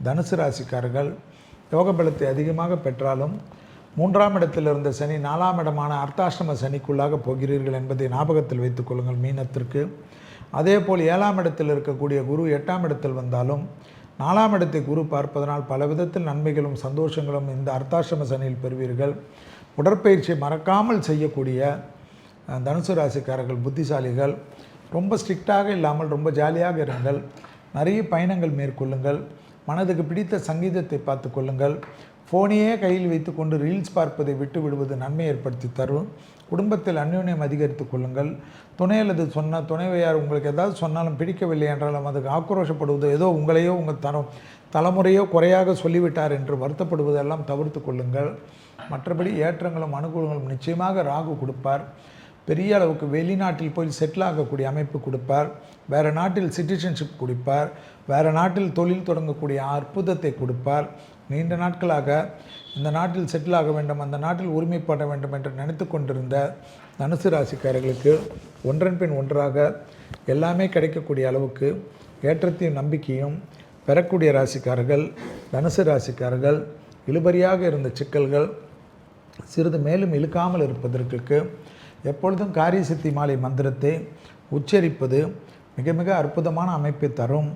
தனுசு ராசிக்காரர்கள் யோக பலத்தை அதிகமாக பெற்றாலும் 3ஆம் இடத்தில் இருந்த சனி 4ஆம் இடமான அர்த்தாஷ்டம சனிக்குள்ளாக போகிறீர்கள் என்பதை ஞாபகத்தில் வைத்துக் கொள்ளுங்கள் மீனத்திற்கு. அதேபோல் 7ஆம் இடத்தில் இருக்கக்கூடிய குரு 8ஆம் இடத்தில் வந்தாலும் 4ஆம் இடத்தை குரு பார்ப்பதனால் பல விதத்தில் நன்மைகளும் சந்தோஷங்களும் இந்த அர்த்தாஷ்டம சனியில் பெறுவீர்கள். உடற்பயிற்சியை மறக்காமல் செய்யக்கூடிய தனுசு ராசிக்காரர்கள் புத்திசாலிகள். ரொம்ப ஸ்ட்ரிக்டாக இல்லாமல் ரொம்ப ஜாலியாக இருங்கள். நிறைய பயணங்கள் மேற்கொள்ளுங்கள். மனதுக்கு பிடித்த சங்கீதத்தை பார்த்து கொள்ளுங்கள். ஃபோனையே கையில் வைத்துக்கொண்டு ரீல்ஸ் பார்ப்பதை விட்டு விடுவது நன்மை ஏற்படுத்தி தரும். குடும்பத்தில் அந்யோன்யம் அதிகரித்து கொள்ளுங்கள். துணை அல்லது துணைவையார் உங்களுக்கு ஏதாவது சொன்னாலும் பிடிக்கவில்லை என்றாலும் அதுக்கு ஆக்ரோஷப்படுவது, ஏதோ உங்களையோ உங்கள் தலைமுறையோ குறையாக சொல்லிவிட்டார் என்று வருத்தப்படுவதெல்லாம் தவிர்த்து கொள்ளுங்கள். மற்றபடி ஏற்றங்களும் அனுகூலங்களும் நிச்சயமாக ராகு கொடுப்பார். பெரிய அளவுக்கு வெளிநாட்டில் போய் செட்டில் ஆகக்கூடிய அமைப்பு கொடுப்பார். வேறு நாட்டில் சிட்டிசன்ஷிப் கொடுப்பார். வேறு நாட்டில் தொழில் தொடங்கக்கூடிய அற்புதத்தை கொடுப்பார். நீண்ட நாட்களாக இந்த நாட்டில் செட்டில் ஆக வேண்டும், அந்த நாட்டில் உரிமைப்பட வேண்டும் என்று நினைத்து கொண்டிருந்த தனுசு ராசிக்காரர்களுக்கு ஒன்றன் பின் ஒன்றாக எல்லாமே கிடைக்கக்கூடிய அளவுக்கு ஏற்றத்தையும் நம்பிக்கையும் பெறக்கூடிய ராசிக்காரர்கள் தனுசு ராசிக்காரர்கள். இழுபறியாக இருந்த சிக்கல்கள் சிறிது மேலும் இழுக்காமல் இருப்பதற்கு எப்பொழுதும் காரிய சித்தி மாலை மந்திரத்தை உச்சரிப்பது மிக மிக அற்புதமான அமைப்பை தரும்.